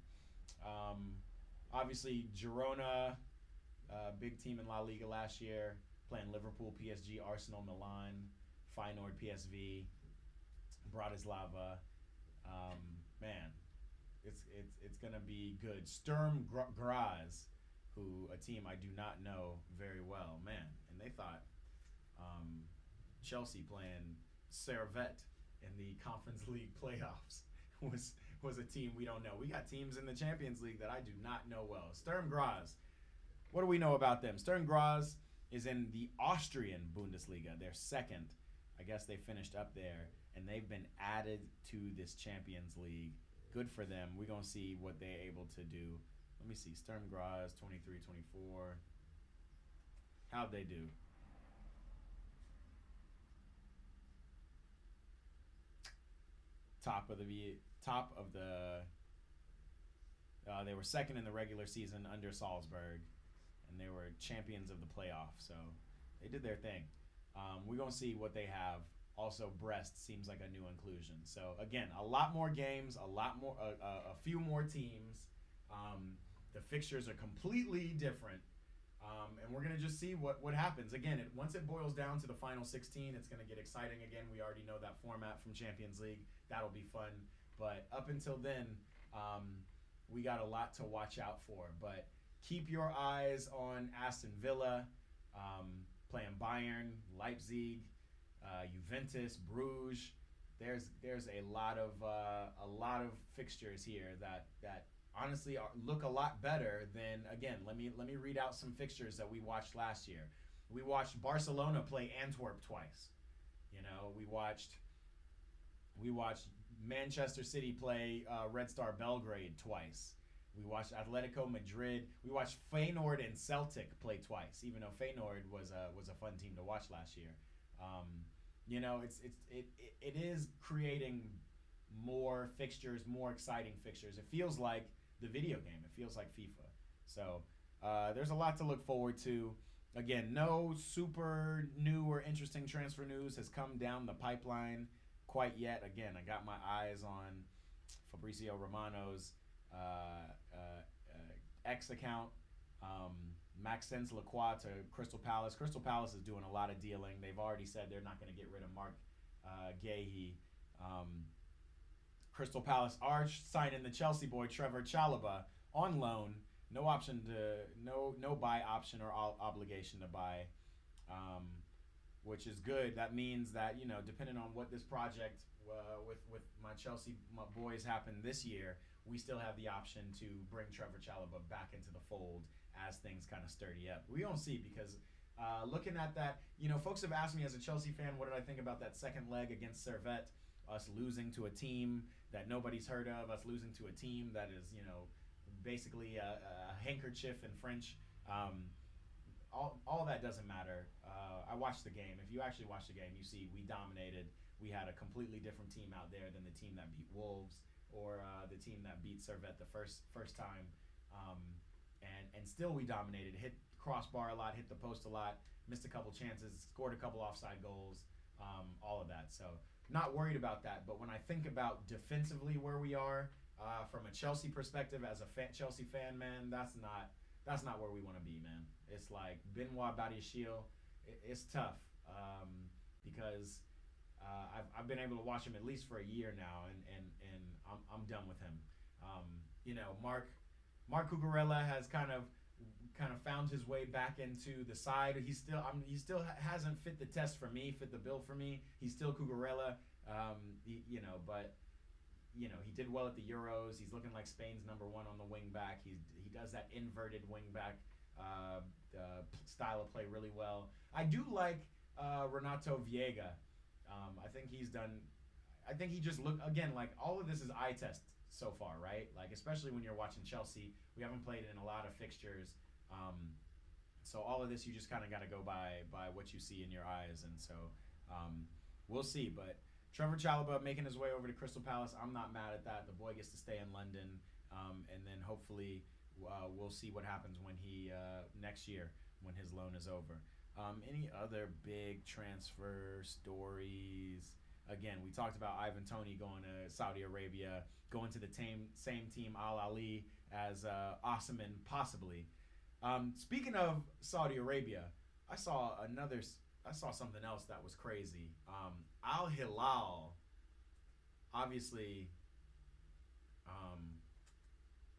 Obviously, Girona, big team in La Liga last year, playing Liverpool, PSG, Arsenal, Milan, Feyenoord, PSV, Bratislava. Man, it's gonna be good. Sturm Graz, who a team I do not know very well, man, and they thought Chelsea playing Servette in the Conference League playoffs was a team we don't know. We got teams in the Champions League that I do not know well. Sturm Graz. What do we know about them? Sturm Graz is in the Austrian Bundesliga. They're second. I guess they finished up there, and they've been added to this Champions League. Good for them. We're going to see what they're able to do. Let me see. Sturm Graz, 23-24. How'd they do? Top of the they were second in the regular season under Salzburg, and they were champions of the playoff. So they did their thing. We're gonna see what they have. Also, Brest seems like a new inclusion. So again, a lot more games, a few more teams. The fixtures are completely different, and we're gonna just see what happens. Again, once it boils down to the final 16, it's gonna get exciting again. We already know that format from Champions League. That'll be fun. But up until then, we got a lot to watch out for. But keep your eyes on Aston Villa, playing Bayern, Leipzig, Juventus, Bruges. There's a lot of fixtures here that honestly look a lot better than. Again, let me read out some fixtures that we watched last year. We watched Barcelona play Antwerp twice. You know, we watched Manchester City play Red Star Belgrade twice. We watched Atletico Madrid. We watched Feyenoord and Celtic play twice, even though Feyenoord was a fun team to watch last year. You know, it is creating more fixtures, more exciting fixtures. It feels like the video game. It feels like FIFA. So there's a lot to look forward to. Again, no super new or interesting transfer news has come down the pipeline quite yet. Again, I got my eyes on Fabrizio Romano's X account. Maxence Lacroix to Crystal Palace. Crystal Palace is doing a lot of dealing. They've already said they're not going to get rid of Mark Gahey. Crystal Palace are signing the Chelsea boy Trevor Chalobah on loan. No buy option or obligation to buy, which is good. That means that, you know, depending on what this project with my Chelsea boys happen this year, we still have the option to bring Trevor Chalobah back into the fold as things kind of sturdy up. We don't see, because looking at that, you know, folks have asked me as a Chelsea fan, what did I think about that second leg against Servette? Us losing to a team that nobody's heard of, us losing to a team that is, you know, basically a handkerchief in French. All that doesn't matter. I watched the game. If you actually watch the game, you see we dominated. We had a completely different team out there than the team that beat Wolves or the team that beat Servette the first time. And still we dominated. Hit crossbar a lot, hit the post a lot, missed a couple chances, scored a couple offside goals, all of that. So not worried about that. But when I think about defensively where we are, from a Chelsea perspective, as a Chelsea fan, man, that's not where we want to be, man. It's like Benoit Badiashile. It's tough because I've been able to watch him at least for a year now, and I'm done with him. You know, Mark Cucurella has kind of found his way back into the side. He still hasn't fit the test for me, fit the bill for me. He's still Cucurella, but you know, he did well at the Euros. He's looking like Spain's number one on the wing back. He does that inverted wing back style of play really well. I do like Renato Viega. I think he just looked, again, like all of this is eye test so far, right? Like, especially when you're watching Chelsea, we haven't played in a lot of fixtures. So all of this, you just kind of got to go by what you see in your eyes, and so we'll see. But Trevor Chalobah making his way over to Crystal Palace, I'm not mad at that. The boy gets to stay in London, and then hopefully we'll see what happens when he next year when his loan is over. Any other big transfer stories? Again, we talked about Ivan Toney going to Saudi Arabia, going to the same team Al Ali as Osimhen possibly. Speaking of Saudi Arabia, I saw something else that was crazy. Al Hilal, obviously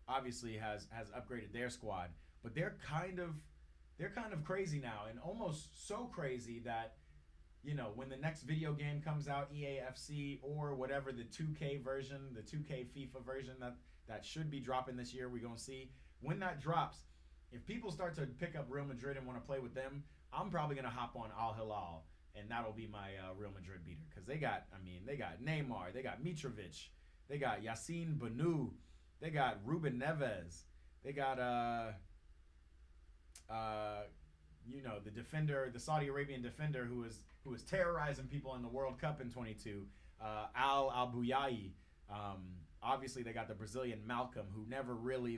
has upgraded their squad, but they're kind of crazy now, and almost so crazy that, you know, when the next video game comes out, EAFC or whatever, the 2K version, the 2K FIFA version that should be dropping this year, we're gonna see when that drops. If people start to pick up Real Madrid and want to play with them, I'm probably going to hop on Al Hilal, and that'll be my Real Madrid beater. Because they got Neymar, they got Mitrovic, they got Yassine Bonu, they got Ruben Neves, they got, the defender, the Saudi Arabian defender who was terrorizing people in the World Cup in 22, Al Bouyayi. Obviously, they got the Brazilian Malcolm, who never really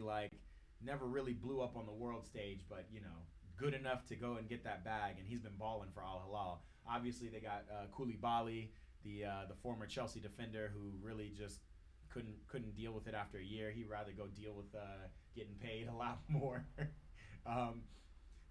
blew up on the world stage, but, you know, good enough to go and get that bag, and he's been balling for Al Hilal. Obviously, they got Koulibaly, the former Chelsea defender, who really just couldn't deal with it after a year. He'd rather go deal with getting paid a lot more.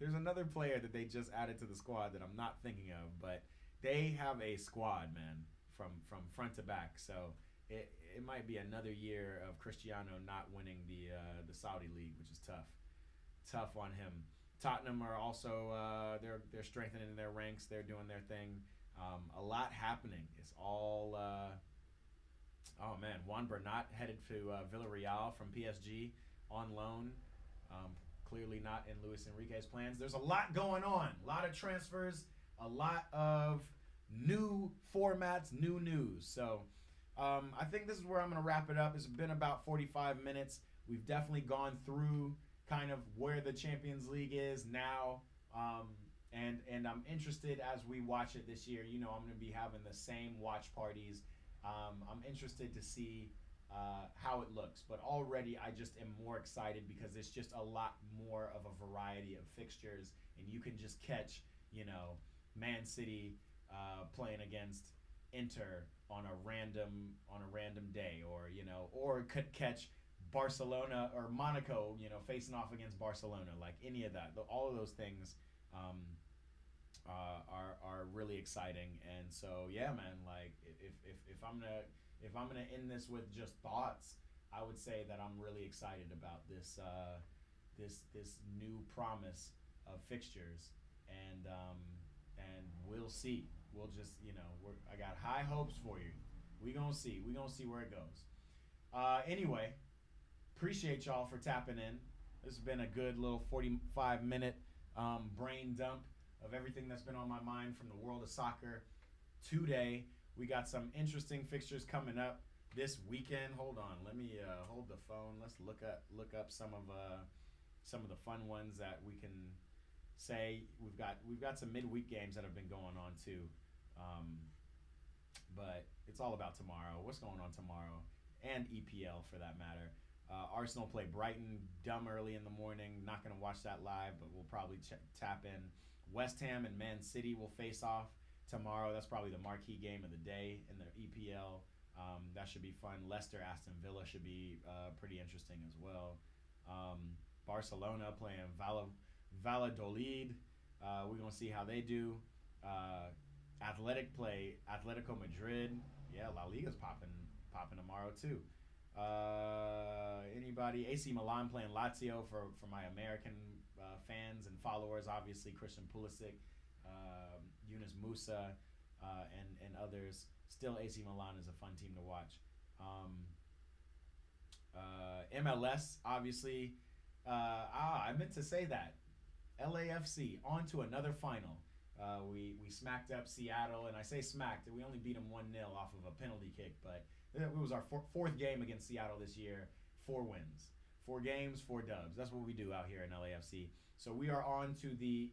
There's another player that they just added to the squad that I'm not thinking of, but they have a squad, man, from front to back. So it might be another year of Cristiano not winning the Saudi league, which is tough on him. Tottenham are also they're strengthening their ranks. They're doing their thing. A lot happening. It's all Juan Bernat headed to Villarreal from PSG on loan. Clearly not in Luis Enrique's plans. There's a lot going on. A lot of transfers. A lot of new formats, new news. So I think this is where I'm going to wrap it up. It's been about 45 minutes. We've definitely gone through kind of where the Champions League is now. And I'm interested as we watch it this year. You know, I'm going to be having the same watch parties. I'm interested to see how it looks. But already I just am more excited because it's just a lot more of a variety of fixtures. And you can just catch, you know, Man City playing against Inter on a random day, or, you know, or could catch Barcelona or Monaco, you know, facing off against Barcelona. Like any of that, all of those things are really exciting. And so yeah, man, like if I'm gonna end this with just thoughts, I would say that I'm really excited about this new promise of fixtures, and we'll see. We'll just, you know, I got high hopes for you. We gonna see where it goes. Anyway, appreciate y'all for tapping in. This has been a good little 45-minute brain dump of everything that's been on my mind from the world of soccer today. We got some interesting fixtures coming up this weekend. Hold on, let me hold the phone. Let's look up some of the fun ones that we can say. We've got some midweek games that have been going on too. But it's all about tomorrow. What's going on tomorrow, and EPL for that matter. Arsenal play Brighton dumb early in the morning. Not going to watch that live, but we'll probably tap in. West Ham and Man City will face off tomorrow. That's probably the marquee game of the day in the EPL. That should be fun. Leicester, Aston Villa should be pretty interesting as well. Barcelona playing Valladolid. We're going to see how they do. Athletic play Atletico Madrid. Yeah, La Liga's popping tomorrow too. Anybody? AC Milan playing Lazio for my American fans and followers. Obviously, Christian Pulisic, Yunus Musa, and others. Still, AC Milan is a fun team to watch. MLS, obviously. I meant to say that. LAFC on to another final. We smacked up Seattle, and I say smacked. We only beat them 1-0 off of a penalty kick, but it was our fourth game against Seattle this year. 4 wins. 4 games, 4 dubs. That's what we do out here in LAFC. So we are on to the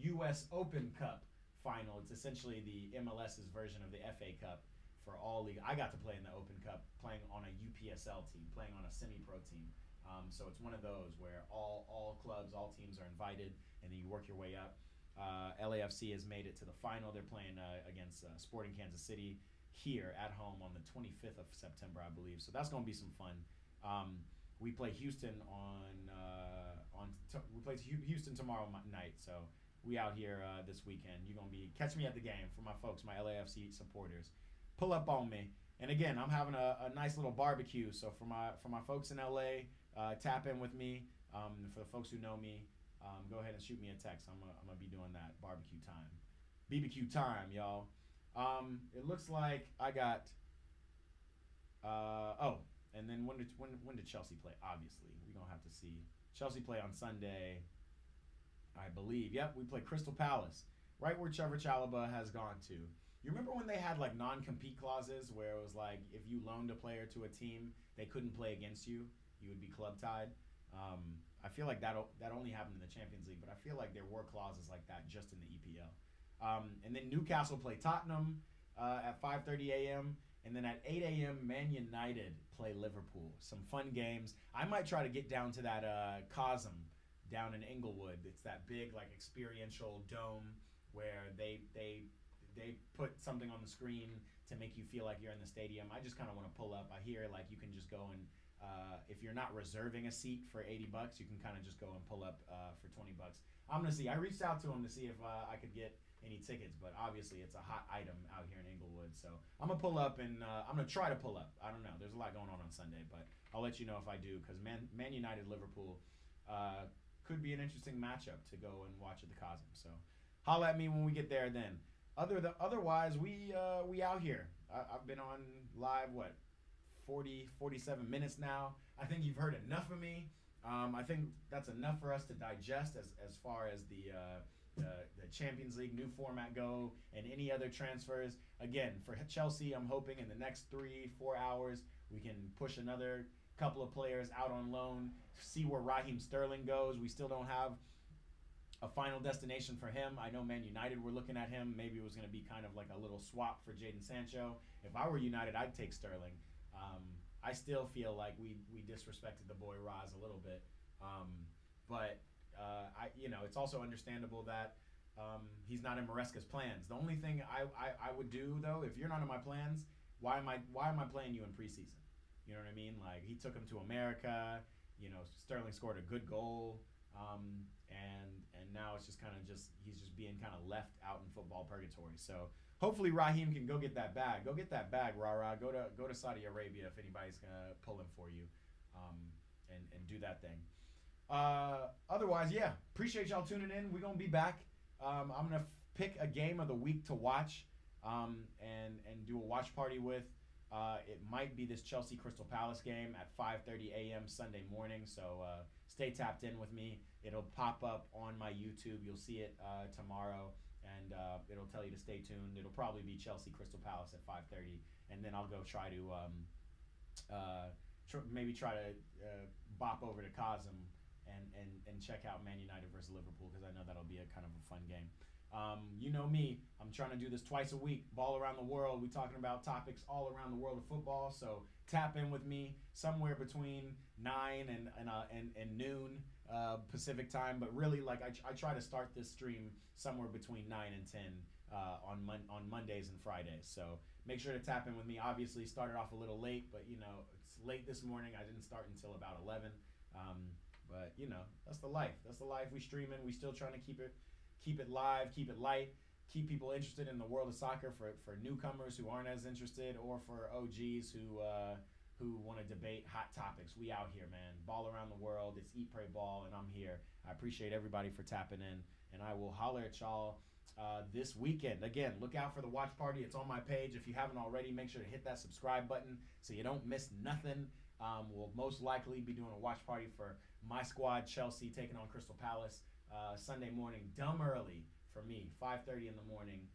U.S. Open Cup final. It's essentially the MLS's version of the FA Cup for all league. I got to play in the Open Cup, playing on a UPSL team, playing on a semi-pro team. So it's one of those where all clubs, all teams are invited, and then you work your way up. LAFC has made it to the final. They're playing against Sporting Kansas City here at home on the 25th of September, I believe. So that's going to be some fun. We play Houston we play Houston tomorrow night. So we out here this weekend. You're going to catch me at the game for my folks, my LAFC supporters. Pull up on me. And again, I'm having a nice little barbecue. So for my folks in LA, tap in with me. For the folks who know me, go ahead and shoot me a text. I'm gonna be doing that barbecue time, BBQ time, y'all. It looks like I got. And then when did Chelsea play? Obviously, we're gonna have to see. Chelsea play on Sunday, I believe. Yep, we play Crystal Palace, right where Trevor Chalobah has gone to. You remember when they had like non-compete clauses where it was like if you loaned a player to a team, they couldn't play against you, you would be club tied. I feel like that only happened in the Champions League, but I feel like there were clauses like that just in the EPL. And then Newcastle play Tottenham at 5:30 a.m. And then at 8 a.m., Man United play Liverpool. Some fun games. I might try to get down to that Cosm down in Inglewood. It's that big like experiential dome where they put something on the screen to make you feel like you're in the stadium. I just kind of want to pull up. I hear like you can just go and if you're not reserving a seat for $80, you can kind of just go and pull up for $20. I'm gonna see. I reached out to him to see if I could get any tickets, but obviously it's a hot item out here in Inglewood. So I'm gonna pull up and I'm gonna try to pull up. I don't know. There's a lot going on Sunday, but I'll let you know if I do because Man United Liverpool could be an interesting matchup to go and watch at the Cosm. So holla at me when we get there. Then otherwise we out here. I've been on live 47 minutes now. I think you've heard enough of me. I think that's enough for us to digest as far as the Champions League new format go and any other transfers. Again, for Chelsea, I'm hoping in the next 3-4 hours we can push another couple of players out on loan, see where Raheem Sterling goes. We still don't have a final destination for him. I know Man United were looking at him. Maybe it was going to be kind of like a little swap for Jadon Sancho. If I were United, I'd take Sterling. I still feel like we disrespected the boy Roz a little bit, but it's also understandable that he's not in Maresca's plans. The only thing I would do though, if you're not in my plans, why am I playing you in preseason? You know what I mean? Like he took him to America. Sterling scored a good goal, and now it's just he's just being kind of left out in football purgatory. So. Hopefully Raheem can go get that bag. Go get that bag, rah-rah. Go to Saudi Arabia if anybody's gonna pull him for you, and do that thing. Otherwise, yeah, appreciate y'all tuning in. We're gonna be back. I'm gonna pick a game of the week to watch, and do a watch party with. It might be this Chelsea Crystal Palace game at 5:30 a.m. Sunday morning. So stay tapped in with me. It'll pop up on my YouTube. You'll see it tomorrow. And it'll tell you to stay tuned. It'll probably be Chelsea Crystal Palace at 5:30, and then I'll go try to bop over to Cosm and check out Man United versus Liverpool because I know that'll be a kind of a fun game. You know me, I'm trying to do this twice a week. Ball around the world. We're talking about topics all around the world of football. So tap in with me somewhere between 9 and noon Pacific time. But really, like I try to start this stream somewhere between 9 and 10 on Mondays and Fridays. So make sure to tap in with me. Obviously, started off a little late, but it's late this morning. I didn't start until about 11. But that's the life. That's the life. We streaming. We still trying to keep it live, keep it light, keep people interested in the world of soccer for newcomers who aren't as interested, or for OGs who want to debate hot topics. We out here, man. Ball around the world. It's Eat, Pray, Ball, and I'm here. I appreciate everybody for tapping in, and I will holler at y'all this weekend. Again, look out for the watch party. It's on my page. If you haven't already, make sure to hit that subscribe button so you don't miss nothing. We'll most likely be doing a watch party for my squad, Chelsea, taking on Crystal Palace Sunday morning, dumb early for me, 5:30 in the morning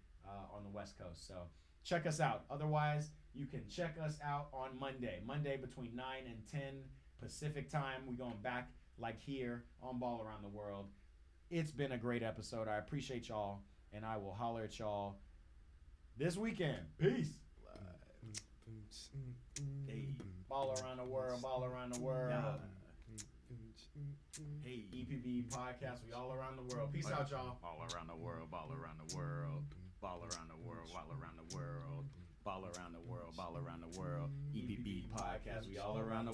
on the West Coast. So check us out. Otherwise, you can check us out on Monday between 9 and 10 Pacific time. We going back like here on Ball Around the World. It's been a great episode. I appreciate y'all, and I will holler at y'all this weekend. Peace. Hey, ball around the world, ball around the world. Hey, EPB podcast, we all around the world. Peace out, y'all. Ball around the world, ball around the world, ball around the world, ball around the world, ball around the world, ball around the world. EPB podcast, we all around the world.